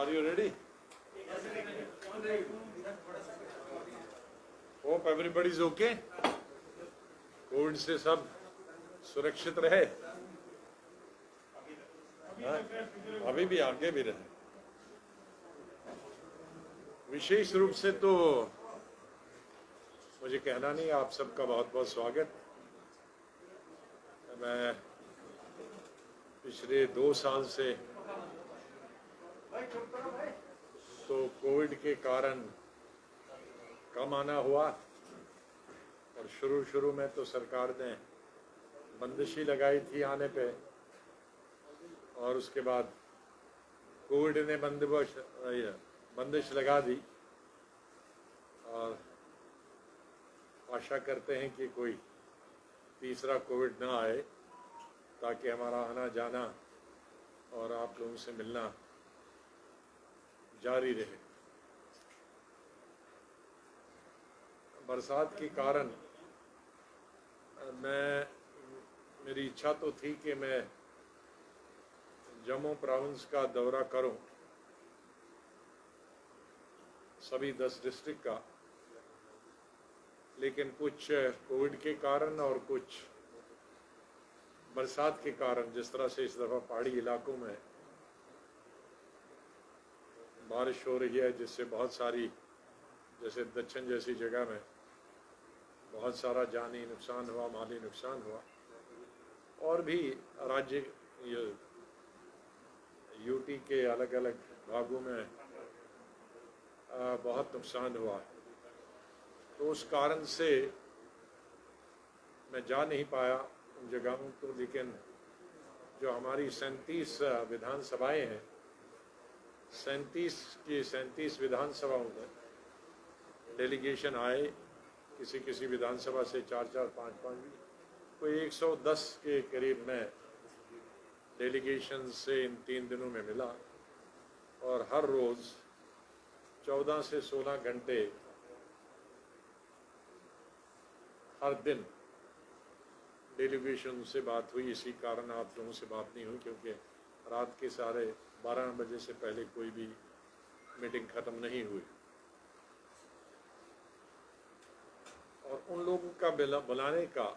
are you ready? Hope everybody is okay. Covid से सब सुरक्षित रहे, अभी भी आगे भी रहे। विशेष रूप से तो मुझे कहना नहीं, आप सबका बहुत बहुत स्वागत। मैं पिछले 2 साल से तो कोविड के कारण कम आना हुआ और शुरू में तो सरकार ने बंदिश ही लगाई थी आने पे, और उसके बाद कोविड ने बंदिश लगा दी। और आशा करते हैं कि कोई तीसरा कोविड ना आए, ताकि हमारा आना जाना और आप लोगों से मिलना जारी रहे। बरसात के कारण मेरी इच्छा तो थी कि मैं जम्मू प्रोविंस का दौरा करूं, सभी 10 डिस्ट्रिक्ट का, लेकिन कुछ कोविड के कारण और कुछ बरसात के कारण, जिस तरह से इस दफ़ा पहाड़ी इलाकों में बारिश हो रही है, जिससे बहुत सारी, जैसे दक्षिण जैसी जगह में बहुत सारा जानी नुकसान हुआ, माली नुकसान हुआ, और भी राज्य यूटी के अलग अलग भागों में बहुत नुकसान हुआ। तो उस कारण से मैं जा नहीं पाया उन जगहों को, लेकिन जो हमारी 37 विधानसभाएं हैं, 37 की 37 विधानसभाओं में डेलीगेशन आए, किसी विधानसभा से 4-4, 5-5 भी, कोई 110 के करीब में डेलीगेशन से इन 3 दिनों में मिला। और हर रोज़ 14 से 16 घंटे हर दिन डेलीगेशन से बात हुई। इसी कारण आप लोगों से बात नहीं हुई, क्योंकि रात के 12:30 बजे से पहले कोई भी मीटिंग ख़त्म नहीं हुई। और उन लोगों का बुलाने का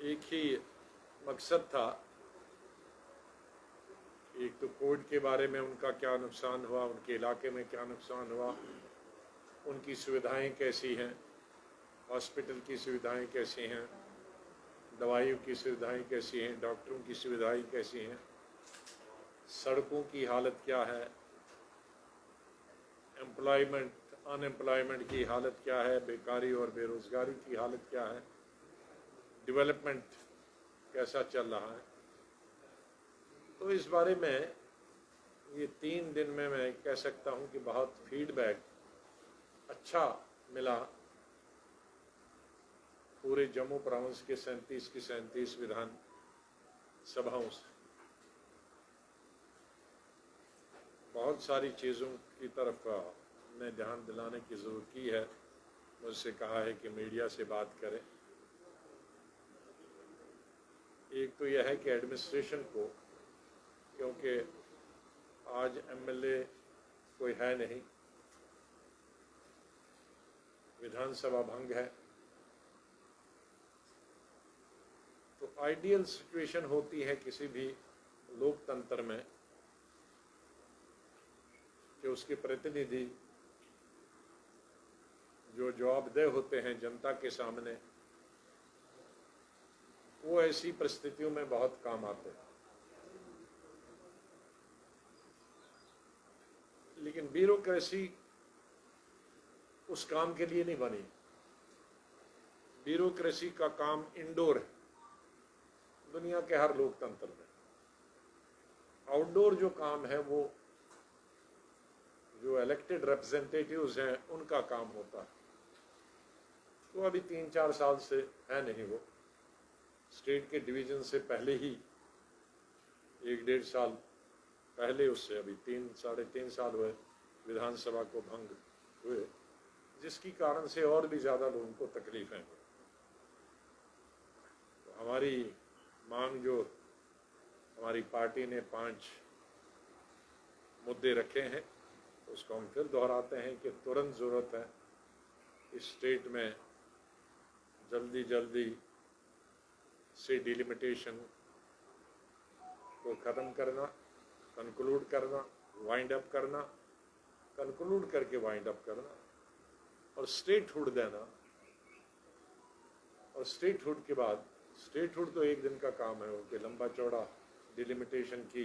एक ही मकसद था, एक तो कोविड के बारे में उनका क्या नुकसान हुआ, उनके इलाके में क्या नुकसान हुआ, उनकी सुविधाएं कैसी हैं, हॉस्पिटल की सुविधाएं कैसी हैं, दवाइयों की सुविधाएं कैसी हैं, डॉक्टरों की सुविधाएं कैसी हैं, सड़कों की हालत क्या है, अनएम्प्लॉयमेंट की हालत क्या है, बेकारी और बेरोज़गारी की हालत क्या है, डेवलपमेंट कैसा चल रहा है। तो इस बारे में ये 3 दिन में मैं कह सकता हूँ कि बहुत फीडबैक अच्छा मिला पूरे जम्मू प्रोविंस के 37 की 37 विधान सभाओं से। बहुत सारी चीज़ों की तरफ ने ध्यान दिलाने की ज़रूरत की है। मुझसे कहा है कि मीडिया से बात करें। एक तो यह है कि एडमिनिस्ट्रेशन को, क्योंकि आज एमएलए कोई है नहीं, विधानसभा भंग है, तो आइडियल सिचुएशन होती है किसी भी लोकतंत्र में कि उसके प्रतिनिधि जो जवाबदेह होते हैं जनता के सामने, वो ऐसी परिस्थितियों में बहुत काम आते हैं। लेकिन ब्यूरोक्रेसी उस काम के लिए नहीं बनी। ब्यूरोक्रेसी का काम इंडोर है दुनिया के हर लोकतंत्र में। आउटडोर जो काम है वो जो इलेक्टेड रिप्रेजेंटेटिव्स हैं उनका काम होता है। तो अभी 3-4 साल से है नहीं, वो स्टेट के डिवीज़न से पहले ही 1-1.5 साल पहले, उससे अभी 3-3.5 साल हुए विधानसभा को भंग हुए, जिसकी कारण से और भी ज़्यादा लोगों को तकलीफ़ें हुई। तो हमारी मांग जो हमारी पार्टी ने 5 मुद्दे रखे हैं, उसको हम फिर दोहराते हैं कि तुरंत ज़रूरत है इस स्टेट में जल्दी से डिलिमिटेशन को ख़त्म करना, कंक्लूड करना, वाइंड अप करना, कंक्लूड करके वाइंड अप करना और स्टेटहुड देना। और स्टेटहुड के बाद, स्टेटहुड तो एक दिन का काम है, उनके लंबा चौड़ा डिलिमिटेशन की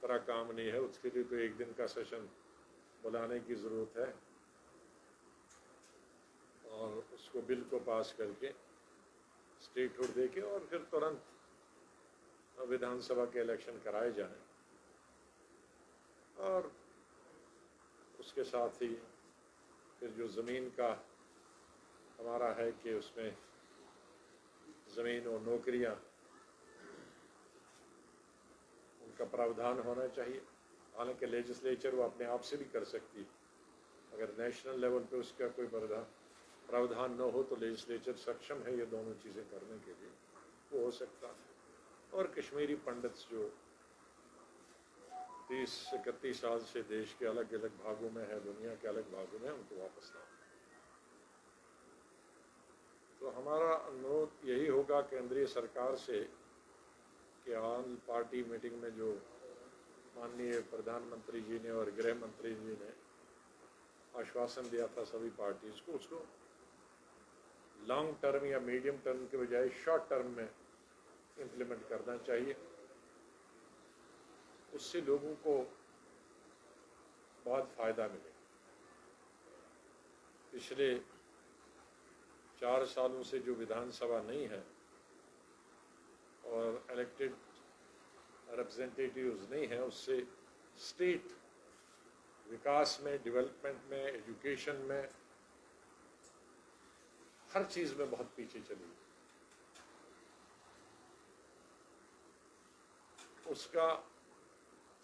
तरह काम नहीं है, उसके लिए तो एक दिन का सेशन बुलाने की ज़रूरत है और उसको बिल को पास करके स्टेटहुड देके और फिर तुरंत विधानसभा के इलेक्शन कराए जाएं और उसके साथ ही फिर जो ज़मीन का हमारा है कि उसमें ज़मीन और नौकरियां, उनका प्रावधान होना चाहिए। हालांकि लेजिस्लेचर वो अपने आप से भी कर सकती है, अगर नेशनल लेवल पे उसका कोई प्रावधान न हो तो लेजिस्लेचर सक्षम है ये दोनों चीज़ें करने के लिए, वो हो सकता है। और कश्मीरी पंडित जो 30-31 साल से देश के अलग अलग भागों में है, दुनिया के अलग भागों में, उनको वापस लाओ। तो हमारा अनुरोध यही होगा केंद्रीय सरकार से कि ऑल पार्टी मीटिंग में जो माननीय प्रधानमंत्री जी ने और गृह मंत्री जी ने आश्वासन दिया था सभी पार्टीज को, उसको लॉन्ग टर्म या मीडियम टर्म के बजाय शॉर्ट टर्म में इम्प्लीमेंट करना चाहिए। उससे लोगों को बहुत फ़ायदा मिले। पिछले 4 सालों से जो विधानसभा नहीं है और इलेक्टेड रिप्रेजेंटेटिव्स नहीं है, उससे स्टेट विकास में, डेवलपमेंट में, एजुकेशन में, हर चीज़ में बहुत पीछे चली। उसका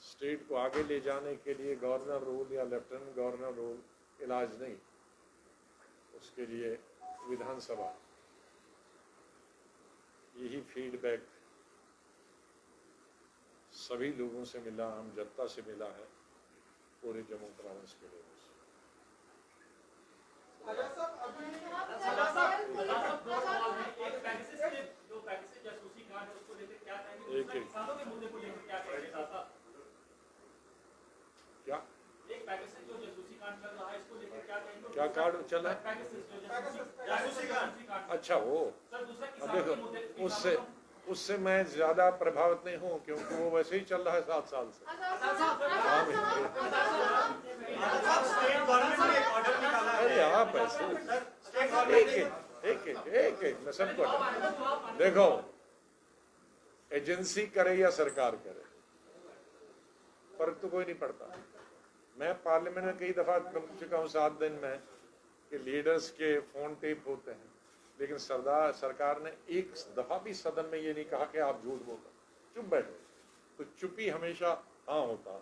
स्टेट को आगे ले जाने के लिए गवर्नर रूल या लेफ्टिनेंट गवर्नर रूल इलाज नहीं, उसके लिए विधानसभा, यही फीडबैक सभी लोगों से मिला, आम जनता से मिला है, पूरे जम्मू प्रोविंस के लोगों से। क्या कार्ड चल रहा है? अच्छा, वो देखो, उससे मैं ज्यादा प्रभावित नहीं हूँ क्योंकि वो वैसे ही चल रहा है 7 साल से। अरे आप ऐसे एक मैं सबको देखो, एजेंसी करे या सरकार करे, फर्क तो कोई नहीं पड़ता। मैं पार्लियामेंट में कई दफा कह चुका हूँ 7 दिन में कि लीडर्स के फोन टेप होते हैं, लेकिन सरकार ने एक दफा भी सदन में ये नहीं कहा कि आप झूठ बोल रहे, चुप बैठो। तो चुप्पी हमेशा हाँ होता।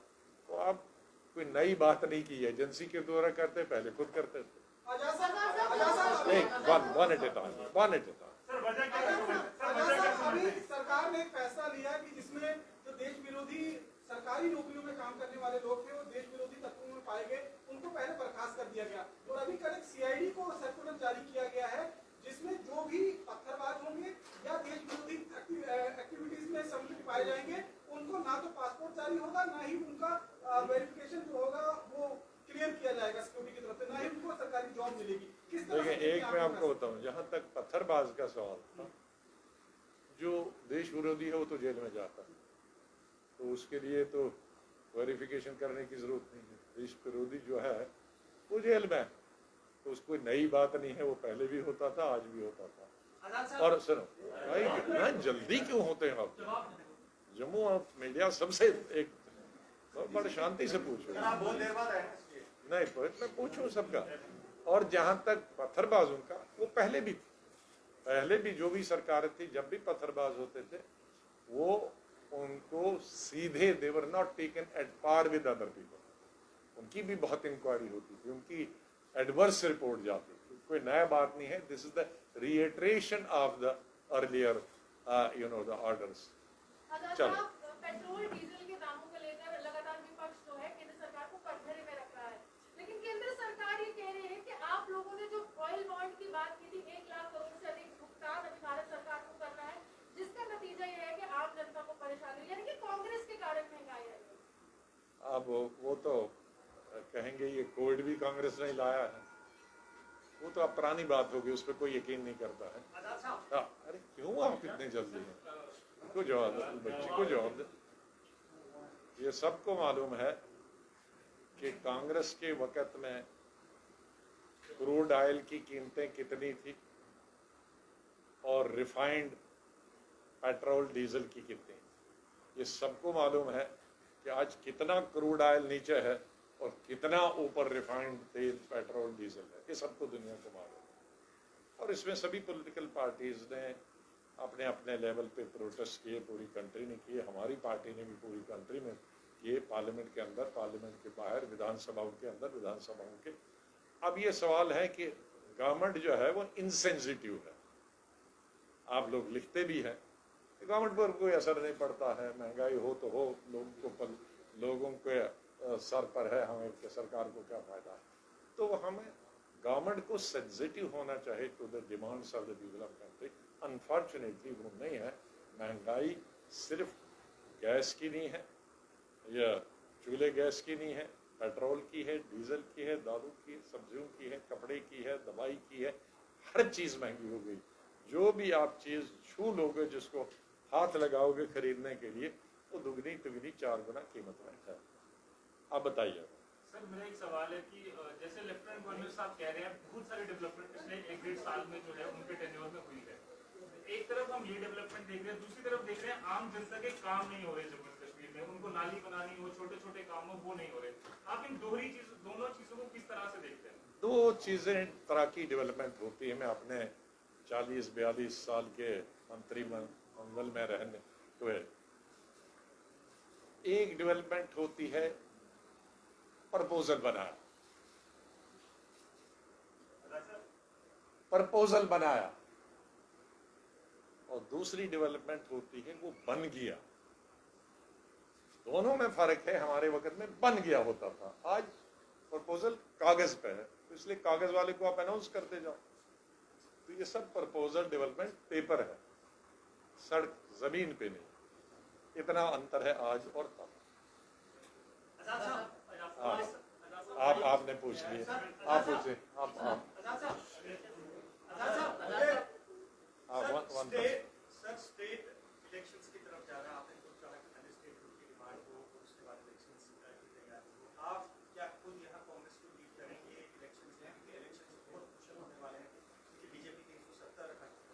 तो आप कोई नई बात नहीं की, एजेंसी के द्वारा करते, पहले खुद करते थे। One at a time. सरकार ने एक फैसला लिया कि जिसमें जो देश विरोधी सरकारी नौकरियों में काम करने वाले लोग थे वो देश विरोधी तत्वों में पाए गए, उनको पहले बर्खास्त कर दिया गया। और अभी कल एक सीआईडी को सर्कुलर जारी किया गया है जिसमें जो भी पत्थरबाज होंगे या देश विरोधी एक्टिविटीज में सम्मिलित पाए जाएंगे, उनको ना तो पासपोर्ट जारी होगा, ना ही उनका वेरिफिकेशन जो होगा वो क्लियर किया जाएगा सिक्योरिटी की तरफ से, ना ही उनको सरकारी जॉब मिलेगी। किस तरह से? एक मैं आपको बताऊं, जहां तक पत्थरबाज का सवाल था, जो देश विरोधी है वो तो जेल में जाता है, तो उसके लिए तो वेरिफिकेशन करने की जरूरत नहीं है। देश विरोधी जो है वो जेल में, तो उसको नई बात नहीं है, वो पहले भी होता था, आज भी होता था। और सुनो भाई, इतना जल्दी क्यों होते हैं आप? जम्मू मीडिया सबसे एक बड़े शांति से पूछो, नहीं मैं पूछूं सबका। और जहां तक पत्थरबाजों का, वो पहले भी जो भी सरकार थी, जब भी पत्थरबाज होते थे वो उनको सीधे they were not taken at par with other people, उनकी भी बहुत इंक्वायरी होती थी, उनकी एडवर्स रिपोर्ट जाती थी। कोई नया बात नहीं है, this is the reiteration of the earlier the orders. चलो पेट्रोल डीजल के दामों को लेकर लगातार विपक्ष जो है केंद्र सरकार को कटघरे में रख रहा है, लेकिन केंद्र सरकार ये कह रही है कि आप लोगों ने जो ऑयल बॉन्ड की बात की थी 1 लाख करोड़ से अधिक भुगतान अभी भारत सरकार को करना है, जिसका नतीजा ये है कि आम जनता को परेशानी, यानी कि कांग्रेस के कारण महंगाई है। अब वो तो कहेंगे ये कोविड भी कांग्रेस ने लाया है, वो तो अब पुरानी बात होगी, उस पर कोई यकीन नहीं करता है। हाँ, अरे क्यों आप इतने जल्दी हैं? उनको जवाब दो, बच्ची को जवाब दो। ये सबको मालूम है कि कांग्रेस के वक्त में क्रूड ऑयल की कीमतें कितनी थी और रिफाइंड पेट्रोल डीजल की कितनी। ये सबको मालूम है कि आज कितना क्रूड ऑयल नीचे है और कितना ऊपर रिफाइंड तेल पेट्रोल डीजल है, ये सबको दुनिया को मालूम है। और इसमें सभी पॉलिटिकल पार्टीज ने अपने अपने लेवल पे प्रोटेस्ट किए, पूरी कंट्री ने किए, हमारी पार्टी ने भी पूरी कंट्री में किए, पार्लियामेंट के अंदर, पार्लियामेंट के बाहर, विधानसभाओं के अंदर, विधानसभाओं के। अब ये सवाल है कि गवर्नमेंट जो है वो इनसेंसिटिव है। आप लोग लिखते भी हैं, गवर्नमेंट पर कोई असर नहीं पड़ता है, महंगाई हो तो हो, लोगों के सर पर है, हमें सरकार को क्या फायदा है। तो हमें गवर्नमेंट को सेंसिटिव होना चाहिए to the demands of the people of country. Unfortunately वो नहीं है। महंगाई सिर्फ गैस की नहीं है, या चूल्हे गैस की नहीं है, पेट्रोल की है, डीजल की है, दारू की है, सब्जियों की है, कपड़े की है, दवाई की है, हर चीज़ महंगी हो गई। जो भी आप चीज़ छू लोगे, जिसको हाथ लगाओगे खरीदने के लिए, वो दुगनी तुगनी 4 गुना कीमत में है। आप बताइए। सर, मेरा एक सवाल है कि जैसे लेफ्टिनेंट गवर्नर साहब कह रहे हैं बहुत सारी डेवलपमेंट पिछले 1-1.5 साल में जो है उनके टेन्योर में हुई है। एक तरफ हम ये डेवलपमेंट देख रहे हैं, दूसरी तरफ देख रहे हैं आम जनता के काम नहीं हो रहे जम्मू कश्मीर में, उनको नाली बनानी हो, छोटे छोटे काम हो, वो नहीं हो रहे। आप इन दोनों चीजों को किस तरह से देखते हैं? 2 चीज़ें तरह की डेवलपमेंट होती है। मैं अपने 40-42 साल के मंत्रिमंडल में रहने हुए, एक डेवलपमेंट होती है प्रपोजल बनाया, प्रपोजल बनाया, और दूसरी डेवलपमेंट होती है वो बन गया। दोनों में फर्क है। हमारे वक्त में बन गया होता था, आज प्रपोजल कागज पे है, तो इसलिए कागज वाले को आप अनाउंस करते जाओ। तो ये सब प्रपोजल डेवलपमेंट पेपर है, सड़क जमीन पे नहीं। इतना अंतर है आज और तब। आपने पूछ लिया, आप पूछे। सर, स्टेट इलेक्शंस की तरफ जा रहा है, आपने खुद कहा कि पहले स्टेट रूल की डिमांड हो, उसके बाद इलेक्शंस की तैयारी हो। आप क्या खुद यहाँ कांग्रेस को लीड करेंगे इलेक्शंस में? क्योंकि इलेक्शंस बहुत क्रुशियल होने वाले हैं, क्योंकि बीजेपी 370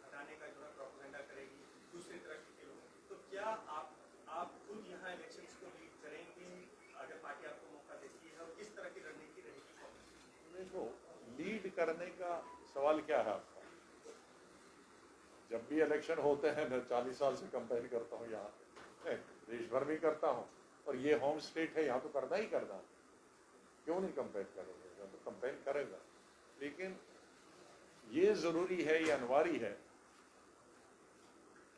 हटाने का जो है प्रोपेगेंडा करेगी, दूसरी तरफ के लोग। तो क्या आप खुद यहाँ इलेक्शंस को लीड करेंगे अगर पार्टी आपको मौका देती है, और किस तरह की रणनीति रहेगी कांग्रेस? देखो, लीड करने का सवाल क्या है आपका? जब भी इलेक्शन होते हैं, मैं 40 साल से कंपेन करता हूँ, यहाँ देश भर में करता हूँ, और ये होम स्टेट है, यहाँ तो करना ही करना। क्यों नहीं कंपेन करेंगे? तो कंपेन करेगा, लेकिन ये जरूरी है, ये अनिवार्य है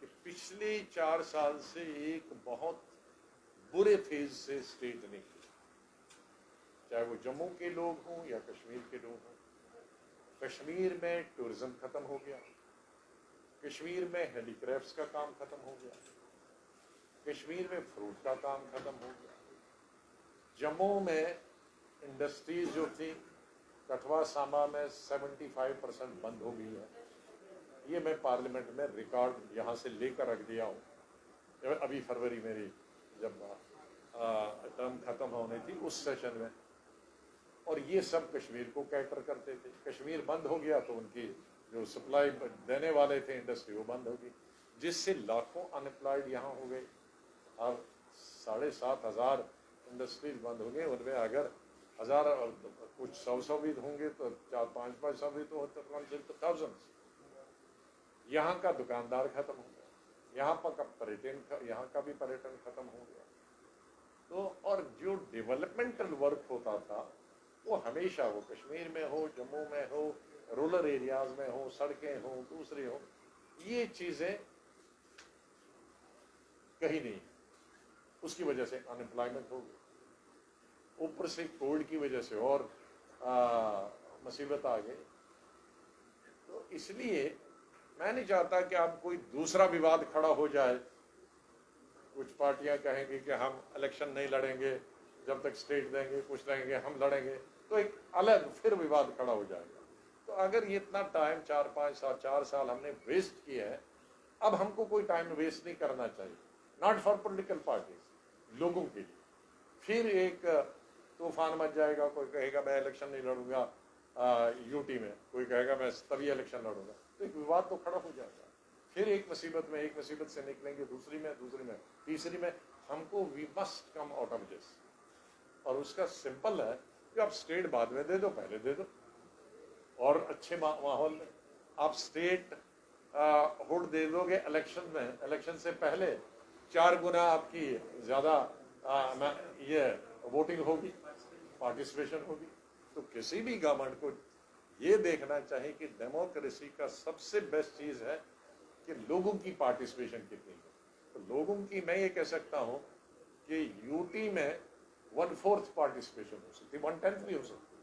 कि पिछले 4 साल से एक बहुत बुरे फेज से स्टेट निकली, चाहे वो जम्मू के लोग हों या कश्मीर के लोग हों। कश्मीर में टूरिज्म खत्म हो गया, कश्मीर में हैंडीक्राफ्ट्स का काम खत्म हो गया, कश्मीर में फ्रूट का काम खत्म हो गया। जम्मू में इंडस्ट्रीज जो थी, कठवा सांबा में 75% बंद हो गई है। ये मैं पार्लियामेंट में रिकॉर्ड यहाँ से लेकर रख दिया हूँ। अभी फरवरी मेरी जब टर्म खत्म होने थी उस सेशन में, और ये सब कश्मीर को कैटर करते थे। कश्मीर बंद हो गया तो उनकी जो सप्लाई देने वाले थे इंडस्ट्री, वो बंद हो गई, जिससे लाखों अनएम्प्लॉयड यहाँ हो गए। अब 7,500 इंडस्ट्रीज बंद हो गए, उनमें अगर 1000 कुछ 100 भी होंगे तो 400-500 भी तो थाउजेंड्स। यहाँ का दुकानदार खत्म हो गया, यहाँ का पर्यटन, यहाँ का भी पर्यटन खत्म हो गया। तो और जो डेवलपमेंटल वर्क होता था वो हमेशा, वो कश्मीर में हो, जम्मू में हो, रूरल एरियाज में हो, सड़कें हो, दूसरी हो, ये चीजें कहीं नहीं। उसकी वजह से अनएम्प्लॉयमेंट हो गई, ऊपर से कोविड की वजह से और मुसीबत आ गई। तो इसलिए मैं नहीं चाहता कि अब कोई दूसरा विवाद खड़ा हो जाए। कुछ पार्टियां कहेंगी कि हम इलेक्शन नहीं लड़ेंगे जब तक स्टेट देंगे, कुछ रहेंगे हम लड़ेंगे, तो एक अलग फिर विवाद खड़ा हो जाएगा। तो अगर ये इतना टाइम 4 साल हमने वेस्ट किया है, अब हमको कोई टाइम वेस्ट नहीं करना चाहिए, नॉट फॉर पॉलिटिकल पार्टीज, लोगों के लिए। फिर एक तूफान मच जाएगा, कोई कहेगा मैं इलेक्शन नहीं लड़ूंगा यूटी में, कोई कहेगा मैं तभी इलेक्शन लड़ूंगा, तो एक विवाद तो खड़ा हो जाएगा। फिर एक मुसीबत से निकलेंगे दूसरी में, तीसरी में। हमको we must come out of this. और उसका सिंपल है कि आप स्टेट बाद में दे दो, पहले दे दो, और अच्छे माहौल में आप स्टेट हुड दे दोगे इलेक्शन में, इलेक्शन से पहले 4 गुना आपकी ज्यादा ये वोटिंग होगी, पार्टिसिपेशन होगी। तो किसी भी गवर्नमेंट को ये देखना चाहिए कि डेमोक्रेसी का सबसे बेस्ट चीज है कि लोगों की पार्टिसिपेशन कितनी है। तो लोगों की मैं ये कह सकता हूं कि यूटी में 1/4 पार्टिसिपेशन हो सकती, 1/10 भी हो सकती,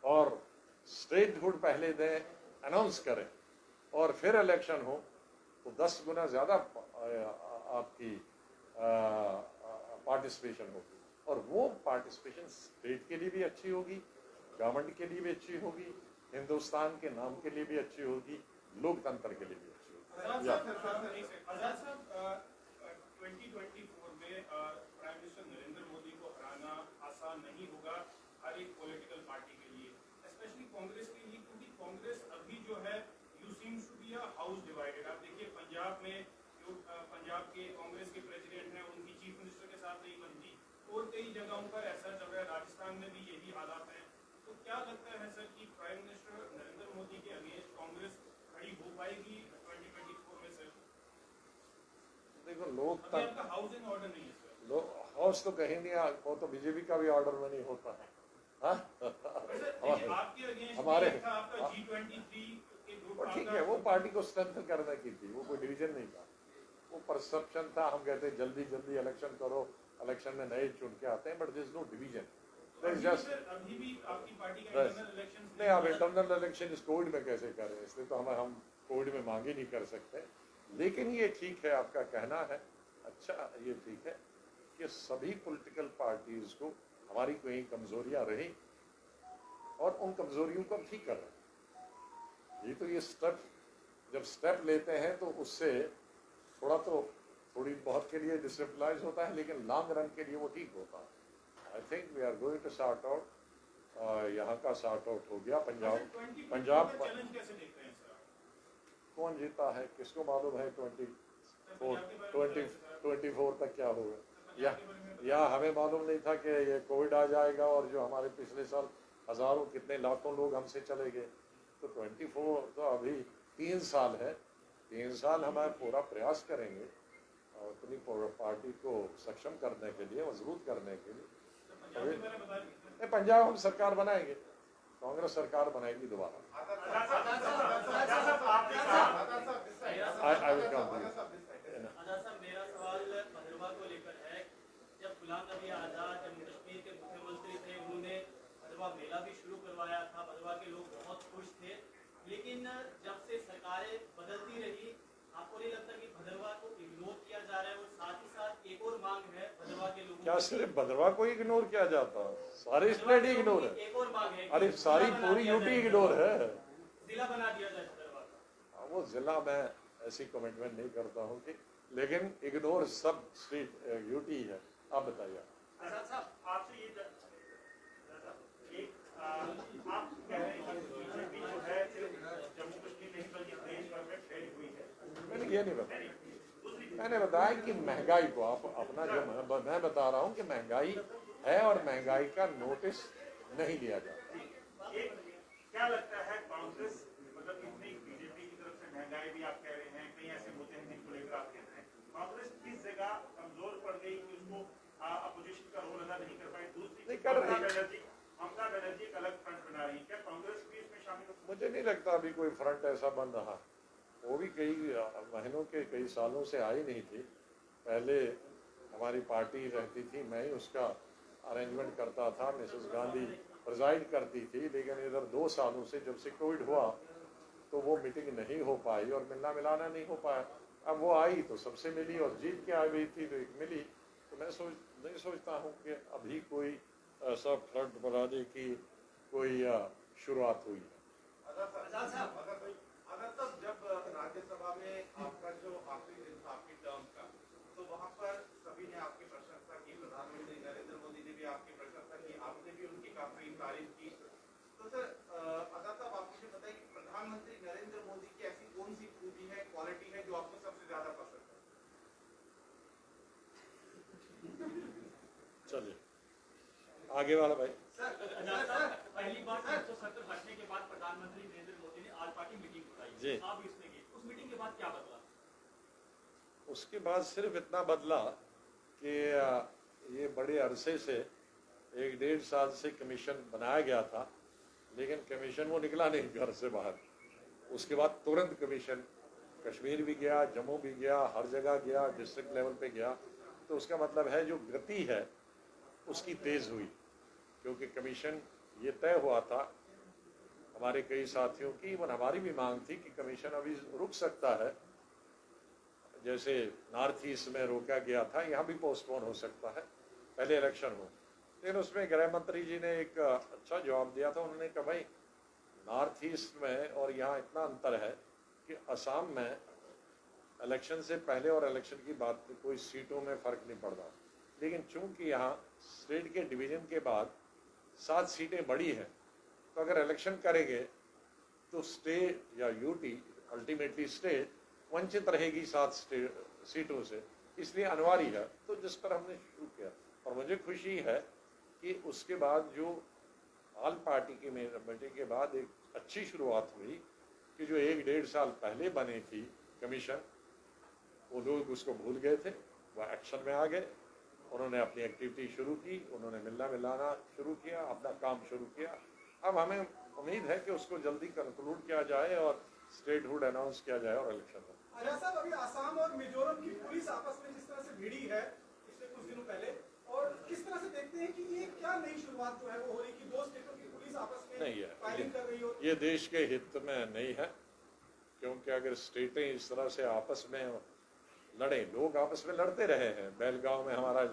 और स्टेटहुड पहले दें, अनाउंस करें, और फिर इलेक्शन हो तो 10 गुना ज्यादा आपकी पार्टिसिपेशन होगी। और वो पार्टिसिपेशन स्टेट के लिए भी अच्छी होगी, गवर्नमेंट के लिए भी अच्छी होगी, हिंदुस्तान के नाम के लिए भी अच्छी होगी, लोकतंत्र के लिए भी अच्छी होगी। आजाद साहब, 2024 में प्राइम मिनिस्टर नरेंद्र मोदी को हराना आसान नहीं होगा हर एक पॉलिटिकल पार्टी के लिए, स्पेशली कांग्रेस के लिए, क्योंकि कांग्रेस अभी जो है you seems to be a house divided. आप देखिए पंजाब में जो पंजाब के कांग्रेस के प्रेसिडेंट हैं, उनकी चीफ मिनिस्टर के साथ नहीं बनती, और कई जगहों पर ऐसा चल रहा है, राजस्थान में भी यही हालात है। तो क्या लगता है सर कि प्राइम मिनिस्टर नरेंद्र मोदी के अगेंस्ट कांग्रेस खड़ी हो पाएगी 2024 में? सर देखो, लोकतंत्र हाउस इन ऑर्डर नहीं है सर। हाउस तो कहीं नहीं, वो तो बीजेपी का भी ऑर्डर में नहीं होता है। हमारे ठीक है, वो पार्टी को स्ट्रेंथन करने की थी, वो कोई डिवीजन नहीं था, वो परसेप्शन था। हम कहते हैं जल्दी जल्दी इलेक्शन करो, इलेक्शन में नए चुन के आते हैं, but this no division, just अभी भी आपकी पार्टी का इंटरनल इलेक्शन नहीं। आप इंटरनल इलेक्शन इस कोविड में कैसे करें, इसलिए तो हम कोविड में मांग ही नहीं कर सकते। लेकिन ये ठीक है, आपका कहना है अच्छा, ये ठीक है कि सभी पॉलिटिकल पार्टीज को हमारी कोई कमजोरियां रही और उन कमजोरियों को ठीक कर रहे हैं। ये तो ये जब स्टेप लेते हैं तो उससे थोड़ी बहुत के लिए डिस्टेबलाइज होता है, लेकिन लॉन्ग रन के लिए वो ठीक होता है। I think we are going to sort out, यहाँ का सॉर्ट आउट हो गया। पंजाब कौन जीता है किसको मालूम है, 24 तक क्या होगा, या हमें मालूम नहीं था कि ये कोविड आ जाएगा, और जो हमारे पिछले साल हजारों कितने लाखों लोग हमसे चले गए। तो 24 तो अभी 3 साल है, 3 साल हम पूरा प्रयास करेंगे और अपनी पार्टी को सक्षम करने के लिए, मजबूत करने के लिए। पंजाब हम सरकार बनाएंगे, कांग्रेस सरकार बनाएगी दोबारा। मेरा सवाल भद्रवा को लेकर है। जब गुलाम नबी आजाद जम्मू कश्मीर के मुख्यमंत्री थे, उन्होंने भद्रवा मेला भी शुरू करवाया था, भद्रवा के लोग बहुत खुश थे। लेकिन जब से सरकारें बदलती रही, आपको नहीं लगता कि भद्रवा को इग्नोर किया जा रहा है? और साथ ही साथ एक और मांग है भद्रवा के लोगों, क्या सिर्फ भद्रवा को इग्नोर किया जाता है? सारे स्टेट ही इग्नोर है। एक और मांग है, अरे सारी पूरी यूटी इग्नोर है। जिला बना दिया जाए भद्रवा का। वो जिला मैं ऐसी कमिटमेंट नहीं करता हूँ कि, लेकिन इग्नोर सब स्टेट यूटी है। आप बताइए। आपसे ये आप कह रहे हैं कि बीजेपी जो है सिर्फ जम्मू कश्मीर नहीं बल्कि देश भर में फैली हुई है। मैंने ये नहीं बताया, मैंने बताया कि महंगाई को आप अपना जो मैं बता रहा हूँ कि महंगाई है और महंगाई का नोटिस नहीं लिया जाता। क्या लगता है कांग्रेस, मतलब इतनी बीजेपी की तरफ से महंगाई भी आप कह रहे हैं, कई ऐसे मुद्दे हैं जिनको लेकर आप कह रहे हैं, कांग्रेस किस जगह कमजोर पड़ गई कि उसको अपोजिशन का रोल अदा नहीं कर पाई? दूसरी ममता बनर्जी एक अलग फ्रंट बना रही है, क्या कांग्रेस भी इसमें शामिल हो? मुझे नहीं लगता अभी कोई फ्रंट ऐसा बन रहा। वो भी कई महीनों के कई सालों से आई नहीं थी। पहले हमारी पार्टी रहती थी, मैं ही उसका अरेंजमेंट करता था, मिसेस गांधी प्रिजाइड करती थी। लेकिन इधर 2 सालों से जब से कोविड हुआ तो वो मीटिंग नहीं हो पाई और मिलना मिलाना नहीं हो पाया। अब वो आई तो सबसे मिली और जीत के आई हुई थी तो एक मिली। तो मैं नहीं सोचता हूँ कि अभी कोई ऐसा फ्रंट बनाने की कोई शुरुआत हुई है। अगर तब जब राज्यसभा में आपका जो आखिरी दिन था आपकी टर्म का, तो वहाँ पर सभी ने आपकी प्रशंसा की, प्रधानमंत्री नरेंद्र मोदी ने भी आपकी प्रशंसा की, आपने भी उनकी काफी तारीफ की। तो सर अगर तब आप मुझे बताइए कि प्रधानमंत्री नरेंद्र मोदी की ऐसी कौन सी खूबी है, क्वालिटी है जो आपको सबसे ज्यादा पसंद है? चलिए आगे वाला भाई। पहली बार 170 हटने के बाद प्रधानमंत्री नरेंद्र मोदी ने ऑल पार्टी मीटिंग जी। बुलाई, आप इसमें गए, उस मीटिंग के बाद क्या बदला? उसके बाद सिर्फ इतना बदला कि ये बड़े अरसे से 1-1.5 साल से कमीशन बनाया गया था, लेकिन कमीशन वो निकला नहीं घर से बाहर। उसके बाद तुरंत कमीशन कश्मीर भी गया, जम्मू भी गया, हर जगह गया, डिस्ट्रिक्ट लेवल पे गया। तो उसका मतलब है जो गति है उसकी तेज़ हुई, क्योंकि कमीशन ये तय हुआ था हमारे कई साथियों की, इवन हमारी भी मांग थी कि कमीशन अभी रुक सकता है, जैसे नॉर्थ ईस्ट में रोका गया था, यहाँ भी पोस्टपोन हो सकता है, पहले इलेक्शन हो। लेकिन उसमें गृह मंत्री जी ने एक अच्छा जवाब दिया था। उन्होंने कहा भाई नॉर्थ ईस्ट में और यहाँ इतना अंतर है कि असम में इलेक्शन से पहले और इलेक्शन की बात कोई सीटों में फ़र्क नहीं पड़ रहा, लेकिन चूंकि यहाँ स्टेट के डिवीज़न के बाद 7 सीटें बड़ी हैं, तो अगर इलेक्शन करेंगे तो स्टेट या यूटी अल्टीमेटली स्टेट वंचित रहेगी 7 सीटों से, इसलिए अनिवार्य है। तो जिस पर हमने शुरू किया और मुझे खुशी है कि उसके बाद जो ऑल पार्टी की मीटिंग के बाद एक अच्छी शुरुआत हुई कि जो 1-1.5 साल पहले बनी थी कमीशन, वो लोग उसको भूल गए थे, वह एक्शन में आ गए, उन्होंने अपनी एक्टिविटी शुरू की, उन्होंने मिलना मिलाना शुरू किया, अपना काम शुरू किया। अब हमें उम्मीद है कि उसको जल्दी कंक्लूड किया जाए और स्टेटहुड अनाउंस किया जाए और इलेक्शन हो। आजाद साहब, अभी असम और मिजोरम की पुलिस आपस में जिस तरह से भिड़ी है पिछले कुछ दिनों पहले, और किस तरह से देखते हैं कि ये क्या नई शुरुआत जो है वो हो रही कि 2 स्टेटों की पुलिस आपस में नहीं है, फायरिंग कर रही हो? ये देश के हित में नहीं है, क्योंकि अगर स्टेटें इस तरह से आपस में लड़े, लोग आपस में लड़ते रहे हैं। बेलगांव में हमारा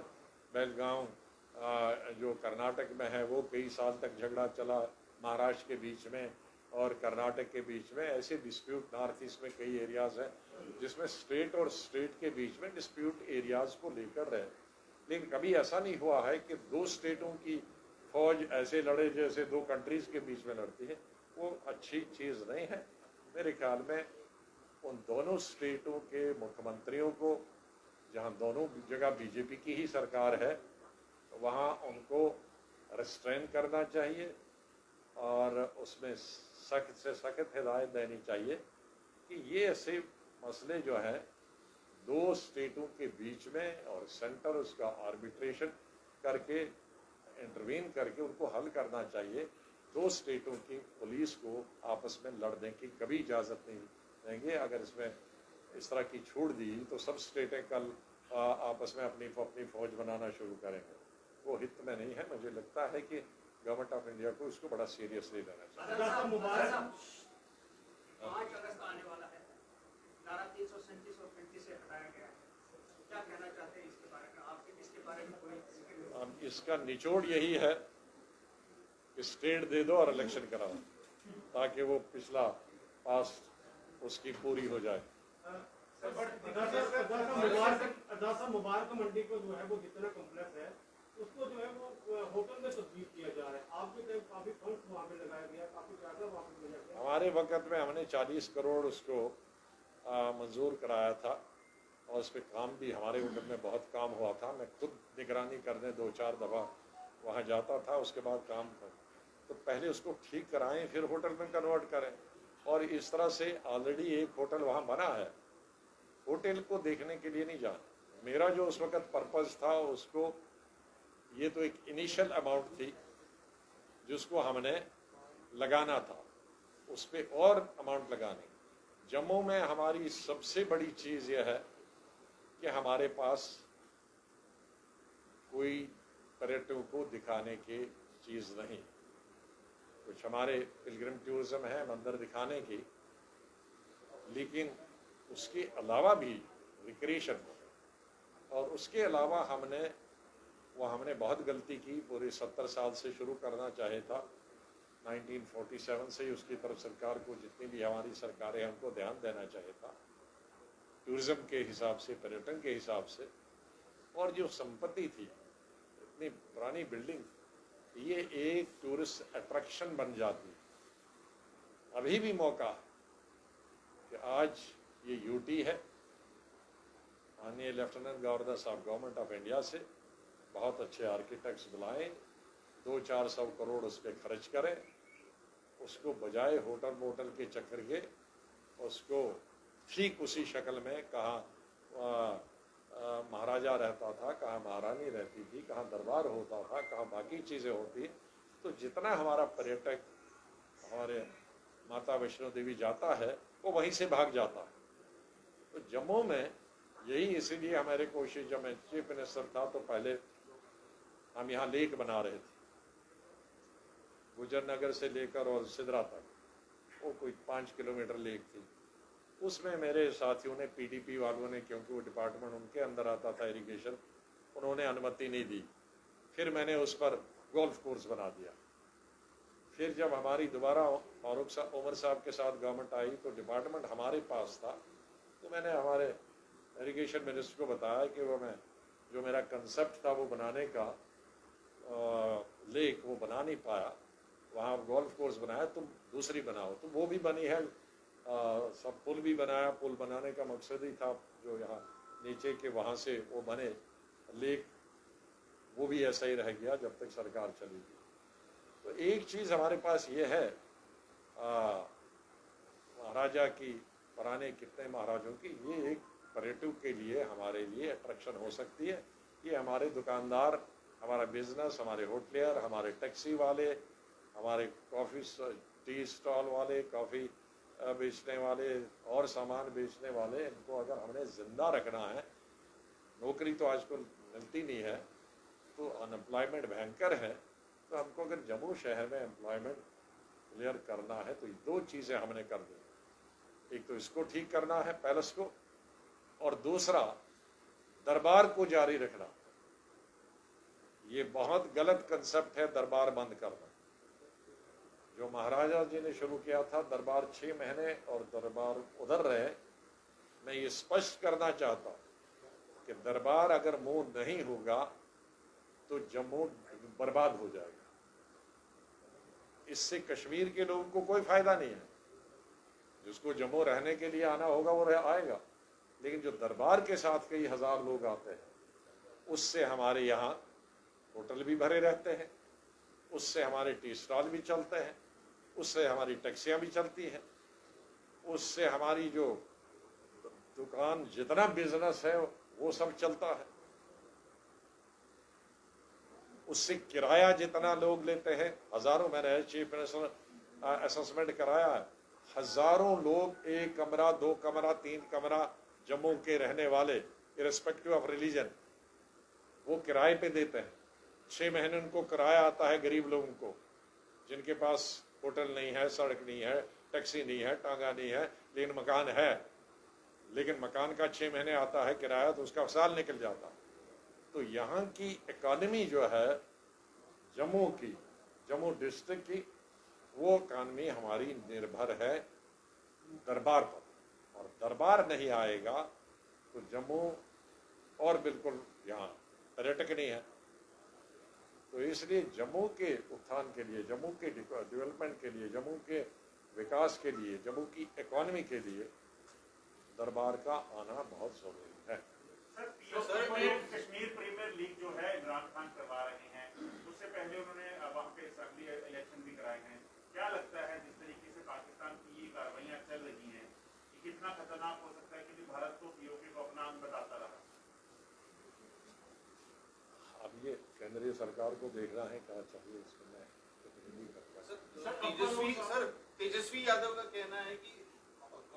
बेलगांव जो कर्नाटक में है वो कई साल तक झगड़ा चला, महाराष्ट्र के बीच में और कर्नाटक के बीच में। ऐसे डिस्प्यूट नॉर्थ ईस्ट में कई एरियाज हैं जिसमें स्टेट और स्टेट के बीच में डिस्प्यूट एरियाज को लेकर रहे, लेकिन कभी ऐसा नहीं हुआ है कि 2 स्टेटों की फौज ऐसे लड़े जैसे 2 कंट्रीज के बीच में लड़ती है। वो अच्छी चीज़ नहीं है। मेरे ख्याल में उन दोनों स्टेटों के मुख्यमंत्रियों को, जहां दोनों जगह बीजेपी की ही सरकार है, वहां उनको रिस्ट्रेन करना चाहिए और उसमें सख्त से सख्त हिदायत देनी चाहिए कि ये ऐसे मसले जो हैं 2 स्टेटों के बीच में और सेंटर उसका आर्बिट्रेशन करके इंटरवीन करके उनको हल करना चाहिए। 2 स्टेटों की पुलिस को आपस में लड़ने की कभी इजाज़त नहीं देंगे। अगर इसमें इस तरह की छूट दी तो सब स्टेटें कल आपस में अपनी फौज बनाना शुरू करेंगे। वो हित में नहीं है। मुझे लगता है कि गवर्नमेंट ऑफ इंडिया को इसको बड़ा सीरियसली लेना चाहिए। 5 अगस्त आने वाला है, धारा 337 और 35 से हटाया गया है, क्या कहना चाहते हैं इसके बारे में? आपके इसके बारे में कोई? अब इसका निचोड़ यही है कि स्टेट दे दो और इलेक्शन कराओ, ताकि वो पिछला पास्ट उसकी पूरी हो जाए। मुबारक मंडी को जो है वो जितना कॉम्प्लेक्स है उसको जो है वो होटल में तब्दील किया जा रहा है। आपके टाइम काफी फंड वहाँ पे लगाया गया, काफी पैसा वहाँ पे लगाया गया। हमारे वक्त में हमने 40 करोड़ उसको मंजूर कराया था और उस पर काम भी हमारे वक्त में बहुत काम हुआ था। मैं खुद निगरानी करने 2-4 दफ़ा वहाँ जाता था। उसके बाद काम था तो पहले उसको ठीक कराएं, फिर होटल में कन्वर्ट करें। और इस तरह से ऑलरेडी एक होटल वहाँ बना है। होटल को देखने के लिए नहीं जाना। मेरा जो उस वक्त पर्पज़ था उसको, ये तो एक इनिशियल अमाउंट थी जिसको हमने लगाना था, उस पर और अमाउंट लगानी। जम्मू में हमारी सबसे बड़ी चीज़ यह है कि हमारे पास कोई पर्यटकों को दिखाने की चीज़ नहीं। कुछ हमारे पिलग्रिम टूरिज्म है मंदिर दिखाने की, लेकिन उसके अलावा भी रिक्रिएशन, और उसके अलावा हमने बहुत गलती की। पूरे 70 साल से शुरू करना चाहे था, 1947 से ही उसकी तरफ सरकार को, जितनी भी हमारी सरकारें हैं उनको ध्यान देना चाहिए था टूरिज्म के हिसाब से, पर्यटन के हिसाब से। और जो संपत्ति थी, इतनी पुरानी बिल्डिंग, ये एक टूरिस्ट अट्रैक्शन बन जाती। अभी भी मौका कि आज ये यूटी है, माननीय लेफ्टिनेंट गवर्नर साहब गवर्नमेंट ऑफ इंडिया से बहुत अच्छे आर्किटेक्ट्स बुलाएं, 200-400 करोड़ उस पर खर्च करें, उसको बजाय होटल मोटल के चक्कर के उसको ठीक उसी शक्ल में, कहाँ महाराजा रहता था, कहाँ महारानी रहती थी, कहाँ दरबार होता था, कहाँ बाकी चीज़ें होती, तो जितना हमारा पर्यटक हमारे माता वैष्णो देवी जाता है वो वहीं से भाग जाता है। तो जम्मू में यही, इसीलिए हमारे कोशिश, जब मैं चीफ मिनिस्टर था तो पहले हम यहाँ लेक बना रहे थे, गुजर नगर से लेकर और सिदरा तक, वो कोई 5 किलोमीटर लेक थी। उसमें मेरे साथियों ने, पीडीपी वालों ने, क्योंकि वो डिपार्टमेंट उनके अंदर आता था इरिगेशन, उन्होंने अनुमति नहीं दी। फिर मैंने उस पर गोल्फ कोर्स बना दिया। फिर जब हमारी दोबारा उमर साहब के साथ गवर्नमेंट आई तो डिपार्टमेंट हमारे पास था, तो मैंने हमारे इरिगेशन मिनिस्टर को बताया कि जो मेरा कंसेप्ट था वो बनाने का, लेक वो बना नहीं पाया, वहाँ गोल्फ कोर्स बनाया, तुम दूसरी बनाओ। तो वो भी बनी है, सब पुल भी बनाया। पुल बनाने का मकसद ही था जो यहाँ नीचे के वहाँ से वो बने लेक, वो भी ऐसा ही रह गया जब तक सरकार चली गई। तो एक चीज़ हमारे पास ये है, महाराजा की, पुराने कितने महाराजों की, ये एक पर्यटक के लिए, हमारे लिए अट्रैक्शन हो सकती है। ये हमारे दुकानदार, हमारा बिजनेस, हमारे होटलियर, हमारे टैक्सी वाले, हमारे कॉफ़ी टी स्टॉल वाले, कॉफ़ी बेचने वाले और सामान बेचने वाले, इनको अगर हमने ज़िंदा रखना है, नौकरी तो आजकल मिलती नहीं है, तो अनएम्प्लॉयमेंट भयंकर है, तो हमको अगर जम्मू शहर में एम्प्लॉयमेंट क्लियर करना है तो ये 2 चीज़ें हमने कर दी। एक तो इसको ठीक करना है, पैलेस को, और दूसरा दरबार को जारी रखना। ये बहुत गलत कंसेप्ट है दरबार बंद करना। जो महाराजा जी ने शुरू किया था दरबार 6 महीने, और दरबार उधर रहे। मैं ये स्पष्ट करना चाहता हूँ कि दरबार अगर मूव नहीं होगा तो जम्मू बर्बाद हो जाएगा। इससे कश्मीर के लोगों को कोई फायदा नहीं है। जिसको जम्मू रहने के लिए आना होगा वो आएगा, लेकिन जो दरबार के साथ कई हजार लोग आते हैं, उससे हमारे यहाँ होटल भी भरे रहते हैं, उससे हमारे टी स्टॉल भी चलते हैं, उससे हमारी टैक्सियाँ भी चलती हैं, उससे हमारी जो दुकान, जितना बिजनेस है वो सब चलता है। उससे किराया जितना लोग लेते हैं, हजारों, मैंने चीफ मिनिस्टर असेसमेंट कराया है, हजारों लोग 1 कमरा, 2 कमरा, 3 कमरा जम्मू के रहने वाले, इरेस्पेक्टिव ऑफ रिलीजन, वो किराए पे देते हैं। 6 महीने उनको किराया आता है गरीब लोगों को, जिनके पास होटल नहीं है, सड़क नहीं है, टैक्सी नहीं है, टांगा नहीं है, लेकिन मकान है। लेकिन मकान का 6 महीने आता है किराया, तो उसका साल निकल जाता है। तो यहाँ की इकॉनमी जो है जम्मू की, जम्मू डिस्ट्रिक्ट की, वो इकॉनमी हमारी निर्भर है दरबार पर, और दरबार नहीं आएगा तो जम्मू और बिल्कुल यहाँ पर्यटक नहीं है। तो इसलिए जम्मू के उत्थान के लिए, जम्मू के डेवलपमेंट के लिए, जम्मू के विकास के लिए, जम्मू की इकॉनमी के लिए दरबार का आना बहुत जरूरी है। कश्मीर प्रीमियर लीग जो है इमरान खान करवा रहे हैं, उससे पहले उन्होंने वहाँ पे असेंबली इलेक्शन भी कराए हैं। क्या लगता है जिस तरीके से पाकिस्तान की ये कार्रवाइयाँ चल रही हैं, कि कितना खतरनाक हो सकता है कि भारत को पीओके को अपना अंग बताता रहा? अब ये केंद्रीय सरकार को देखना है क्या चाहिए, इसमें मैं नहीं करता। तेजस्वी यादव का कहना है कि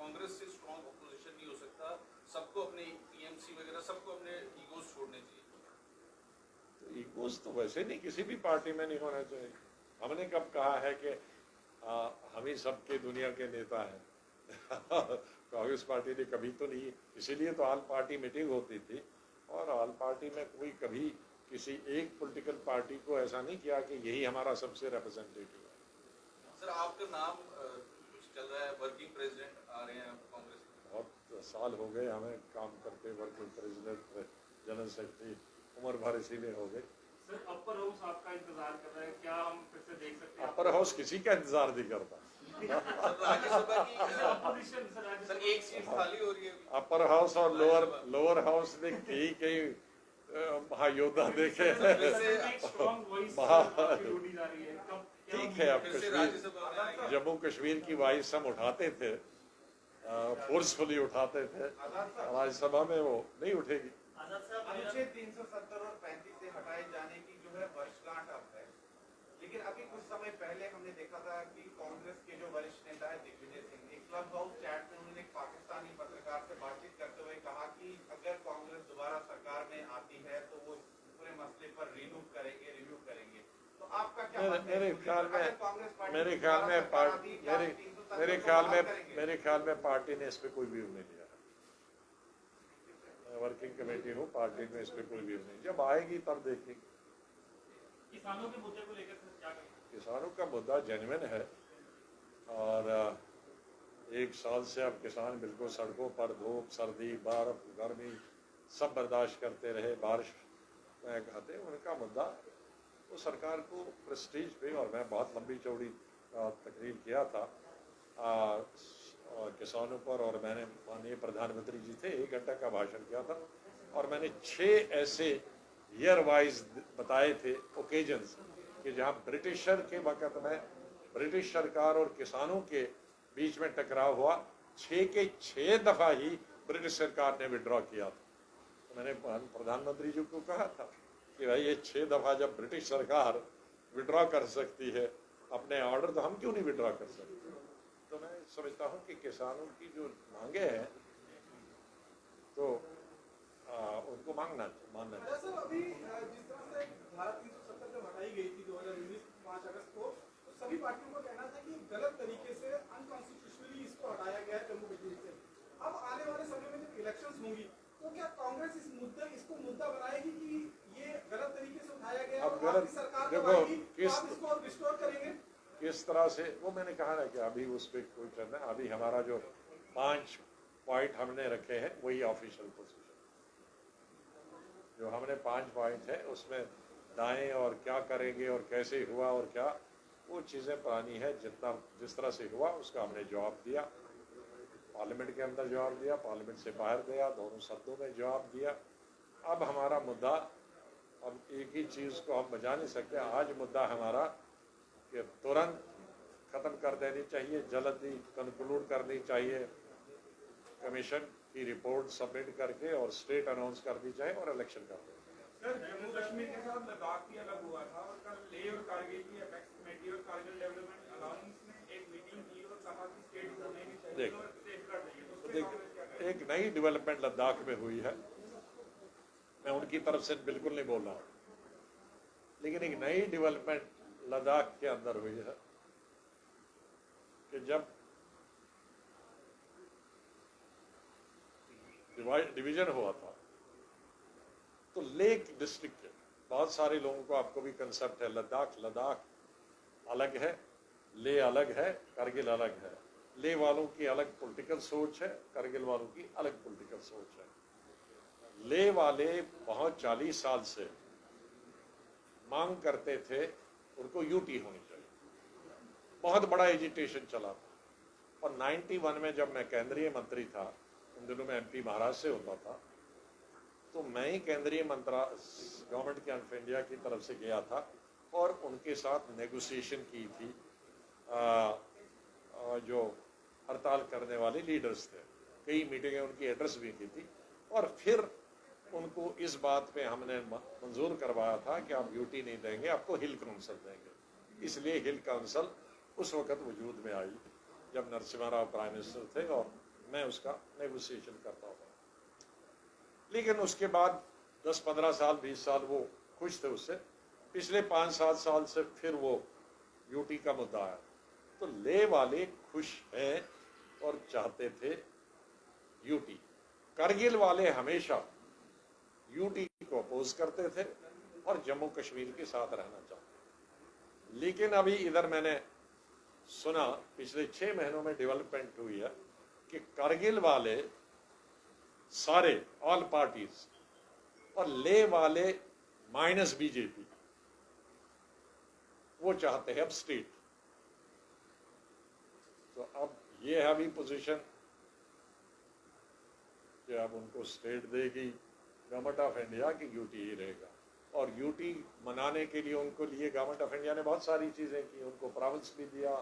कांग्रेस से स्ट्रॉन्ग ऑपोजिशन नहीं हो सकता, सबको अपने टीएमसी वगैरह सबको अपने ईगोस छोड़ने चाहिए। तो ईगोज तो वैसे नहीं किसी भी पार्टी में नहीं होना चाहिए। हमने कब कहा है कि हम ही सबके दुनिया के नेता हैं? कांग्रेस पार्टी ने कभी तो नहीं, इसीलिए तो ऑल पार्टी मीटिंग होती थी, और ऑल पार्टी में कोई कभी किसी एक पॉलिटिकल पार्टी को ऐसा नहीं किया कि यही हमारा सबसे रिप्रेजेंटेटिव है। सर आपका नाम कुछ चल रहा है, वर्किंग प्रेसिडेंट आ रहे हैं कांग्रेस में? बहुत साल हो गए हमें काम करते, वर्किंग प्रेसिडेंट, जनरल सेक्रेटरी, उम्र भर इसी में हो गई। सर अपर हाउस आपका इंतजार कर रहा है, क्या हम फिर से देख सकते हैं? अपर हाउस किसी का इंतजार नहीं करता। सर राज्यसभा की अपोजिशन सर एक सीट खाली हो रही है अभी। अपर हाउस और लोअर हाउस ने कई महायोद्धा देखे हैं। ठीक है, अब कश्मीर जम्मू कश्मीर की वॉइस हम उठाते थे, फोर्सफुली उठाते थे, राज्यसभा में वो नहीं उठेगी। अनुच्छेद 370 और 35 से हटाए जाने की जो है वर्षगांठ अब है, लेकिन अभी कुछ समय पहले हमने देखा था कि कांग्रेस के जो वरिष्ठ नेता है दिग्विजय सिंह, एक क्लब हाउस चैट में उन्होंने एक पाकिस्तानी पत्रकार से बातचीत करते हुए कहा कि अगर कांग्रेस दोबारा सरकार में आती है तो वो पूरे मसले पर रिव्यू करेंगे। तो आपका क्या मानना है? मेरे ख्याल में पार्टी ने इस पे कोई व्यू नहीं लिया। वर्किंग कमेटी हो, पार्टी में इस पे कोई व्यू नहीं, जब आएगी तब देखेंगे। किसानों के मुद्दे को लेकर क्या करेंगे? किसानों का मुद्दा जेन्युइन है, और एक साल से अब किसान बिल्कुल सड़कों पर धूप, सर्दी, बर्फ, गर्मी सब बर्दाश्त करते रहे, बारिश में खाते। उनका मुद्दा वो सरकार को प्रेस्टीज पे, और मैं बहुत लंबी चौड़ी तकरीर किया था किसानों पर, और मैंने माननीय प्रधानमंत्री जी थे 1 घंटा का भाषण किया था, और मैंने 6 ऐसे ईयर वाइज बताए थे ओकेजन्स कि जहां ब्रिटिशर के वक़्त में ब्रिटिश सरकार और किसानों के बीच में टकराव हुआ, 6 के 6 दफा ही ब्रिटिश सरकार ने विड्रॉ किया था। तो मैंने प्रधानमंत्री जी को कहा था कि भाई ये 6 दफा जब ब्रिटिश सरकार विड्रॉ कर सकती है अपने ऑर्डर, तो हम क्यों नहीं विड्रॉ कर सकते? तो मैं समझता हूँ कि किसानों की जो मांगे हैं तो उनको मानना चाहिए। सर अभी जिस तरह से धारा 370 जब हटाई गई थी 2019 5 अगस्त को, तो सभी पार्टियों का कहना था कि गलत तरीके से अनकॉन्स्टिट्यूशनली इसको हटाया गया है जम्मू कश्मीर से। अब आने वाले समय में जब इलेक्शंस होंगी तो क्या कांग्रेस इसको मुद्दा बनाएगी कि ये गलत तरीके से उठाया गया और आपकी सरकार जब आएगी तो आप इसको रिस्टोर करेंगे? किस तरह से, वो मैंने कहा ना कि अभी उस पर कोई करना है। अभी हमारा जो 5 पॉइंट हमने रखे हैं वही ऑफिशियल पोजीशन, जो हमने 5 पॉइंट है उसमें दाएं और क्या करेंगे और कैसे हुआ और क्या, वो चीज़ें पुरानी है। जिस तरह से हुआ उसका हमने जवाब दिया, पार्लियामेंट के अंदर जवाब दिया, पार्लियामेंट से बाहर गया, दोनों शब्दों में जवाब दिया। अब हमारा मुद्दा, अब एक ही चीज़ को हम बजा नहीं सकते। आज मुद्दा हमारा कि तुरंत ख़त्म कर देनी चाहिए, जल्दी कंक्लूड करनी चाहिए, कमीशन की रिपोर्ट सबमिट करके और स्टेट अनाउंस कर दी जाए और इलेक्शन कर दें। सर जम्मू कश्मीर के साथ लद्दाख भी अलग हुआ था, और कल लेह और कारगिल की अपेक्स कमेटी और कारगिल डेवलपमेंट अलाउंस ने एक मीटिंग की और कहा कि स्टेट होने भी चाहिए और सेफगार्ड चाहिए। तो देख, एक नई डेवलपमेंट लद्दाख में हुई है, मैं उनकी तरफ से बिल्कुल नहीं बोल रहा हूँ, लेकिन एक नई डेवलपमेंट लद्दाख के अंदर हुई है कि जब डिवीजन हुआ था तो लेक डिस्ट्रिक्ट के बहुत सारे लोगों को, आपको भी कंसेप्ट है, लद्दाख अलग है, ले अलग है, कारगिल अलग है। ले वालों की अलग पॉलिटिकल सोच है, कारगिल वालों की अलग पॉलिटिकल सोच है। ले वाले बहुत 40 साल से मांग करते थे उनको यूटी होनी चाहिए, बहुत बड़ा एजिटेशन चला था। और 91 में जब मैं केंद्रीय मंत्री था, उन दिनों में MP महाराष्ट्र से होता था, तो मैं ही केंद्रीय गवर्नमेंट ऑफ इंडिया की तरफ से गया था और उनके साथ नेगोशिएशन की थी। जो हड़ताल करने वाले लीडर्स थे, कई मीटिंगें उनकी एड्रेस भी की थी, और फिर उनको इस बात पे हमने मंजूर करवाया था कि आप यूटी नहीं देंगे, आपको हिल काउंसिल देंगे। इसलिए हिल काउंसिल उस वक़्त वजूद में आई जब नरसिम्हा राव प्राइम मिनिस्टर थे और मैं उसका नेगोशिएशन करता था। लेकिन उसके बाद 10-15 साल 20 साल वो खुश थे उससे। पिछले 5-7 साल से फिर वो यूटी का मुद्दा आया, तो ले वाले खुश हैं और चाहते थे यूटी। करगिल वाले हमेशा यूटी को अपोज करते थे और जम्मू कश्मीर के साथ रहना चाहते। लेकिन अभी इधर मैंने सुना पिछले 6 महीनों में डेवलपमेंट हुई है कि करगिल वाले सारे ऑल पार्टीज और ले वाले माइनस बीजेपी वो चाहते हैं अब स्टेट। तो अब ये है अभी पोजीशन कि अब उनको स्टेट देगी गवर्नमेंट ऑफ इंडिया की यूटी ही रहेगा। और यूटी मनाने के लिए उनको लिए गवर्नमेंट ऑफ इंडिया ने बहुत सारी चीजें की, उनको प्रोविंस भी दिया,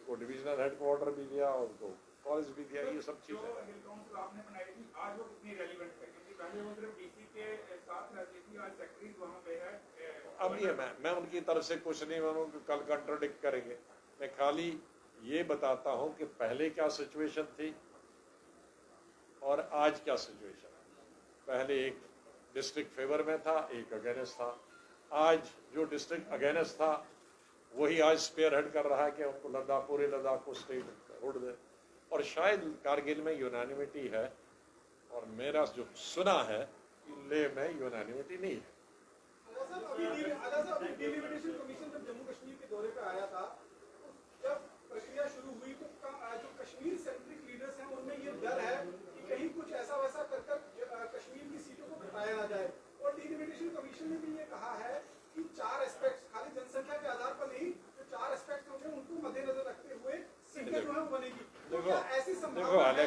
उनको डिविजनल हेडक्वार्टर भी दिया, उनको कॉलेज भी दिया, ये सब चीजें। हिल काउंसिल आपने बनाई थी, आज वो कितनी रेलिवेंट है? क्योंकि पहले वो सिर्फ डीसी के साथ रहती थी, आज सेक्रेटरी वहां पे है। अब ये मैं उनकी तरफ से कुछ नहीं, मैं उनको कल कंट्रोडिक्ट करेंगे। मैं खाली ये बताता हूं कि पहले क्या सिचुएशन थी और आज क्या सिचुएशन है। पहले एक डिस्ट्रिक्ट फेवर में था, एक अगेंस्ट था। आज जो डिस्ट्रिक्ट अगेंस्ट था वही आज स्पेयर हेड कर रहा है कि उनको लद्दाख, पूरे लद्दाख को स्टेट उड़ दे। और शायद कारगिल में यूनानिमिटी है, और मेरा जो सुना है कि ले में यूनानिमिटी नहीं है। अभी डिलिमिटेशन कमीशन जब जम्मू कश्मीर के दौरे पे आया था, जब प्रक्रिया शुरू हुई तो जो कश्मीर सेंट्रिक लीडर्स हैं उनमें ये डर है कि कहीं कुछ ऐसा वैसा कर कश्मीर की सीटों को घटाया ना जाए। और डिलिमिटेशन कमीशन ने भी ये कहा है कि 4 एस्पेक्ट्स, खाली जनसंख्या के आधार पर नहीं, जो 4 एस्पेक्ट्स होंगे उनको मद्देनजर रखते हुए सीटें जो है वो बनेगी। तो क्या ऐसी संभावना है,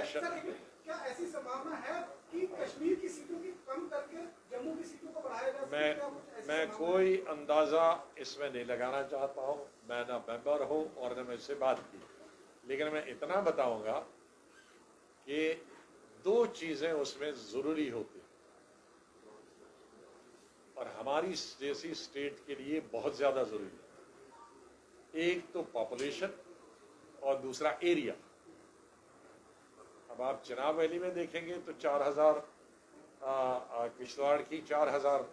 क्या ऐसी संभावना है कि कश्मीर की सीटों की कम करके जम्मू की सीटों को बढ़ाया जा सके? मैं कोई अंदाजा इसमें नहीं लगाना चाहता हूँ, मैं ना मेंबर हूँ और न मैं इससे बात की, लेकिन मैं इतना बताऊंगा कि 2 चीजें उसमें जरूरी होती और हमारी जैसी स्टेट के लिए बहुत ज्यादा जरूरी है। एक तो पॉपुलेशन और दूसरा एरिया। अब आप चिनाब वैली में देखेंगे तो 4000 किश्तवाड़ की 4000,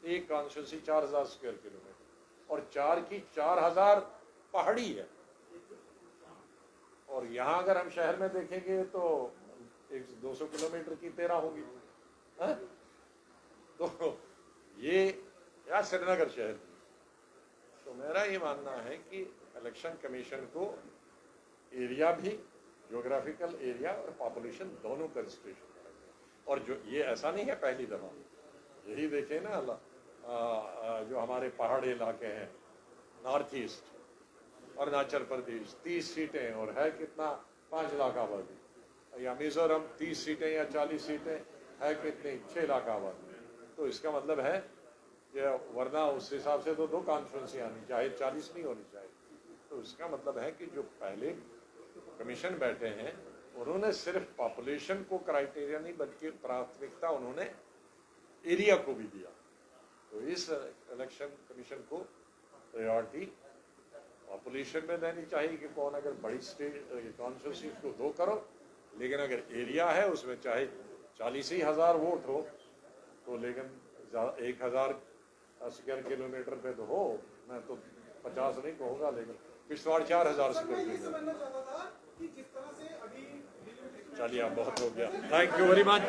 एक कॉन्स्टिट्यूंसी 4000 स्क्वायर किलोमीटर और 4 की 4000 पहाड़ी है। और यहाँ अगर हम शहर में देखेंगे तो 200 किलोमीटर की 13 होगी है? तो ये या श्रीनगर शहर की। तो मेरा ये मानना है कि इलेक्शन कमीशन को एरिया भी, ज्योग्राफिकल एरिया और पॉपुलेशन दोनों कंसिडरेशन करेंगे। और जो ये ऐसा नहीं है पहली दफा, यही देखें ना जो हमारे पहाड़ी इलाके हैं, नॉर्थ ईस्ट, अरुणाचल प्रदेश 30 सीटें और है कितना 5 लाख आबादी, या मिजोरम 30 सीटें या 40 सीटें है कितनी 6 लाख आबादी। तो इसका मतलब है कि वरना उस हिसाब से तो 2 कॉन्स्टिट्यूंसी आनी चाहिए, 40 नहीं होनी चाहिए। तो इसका मतलब है कि जो पहले कमीशन बैठे हैं उन्होंने सिर्फ पॉपुलेशन को क्राइटेरिया नहीं बल्कि प्राथमिकता उन्होंने एरिया को भी दिया। तो इस इलेक्शन कमीशन को प्रायोरिटी पॉपुलेशन में देनी चाहिए कि कौन, अगर बड़ी स्टेट कॉन्स्टिट्यूंसी उसको 2 करो, लेकिन अगर एरिया है उसमें चाहे 40,000 वोट हो तो लेकिन 1000 स्क्वायर किलोमीटर पे तो हो। मैं तो 50 नहीं कहूँगा, लेकिन किश्तवाड़ 4000 स्क्वायर किलोमीटर। चलिए अब बहुत हो गया, थैंक यू वेरी मच।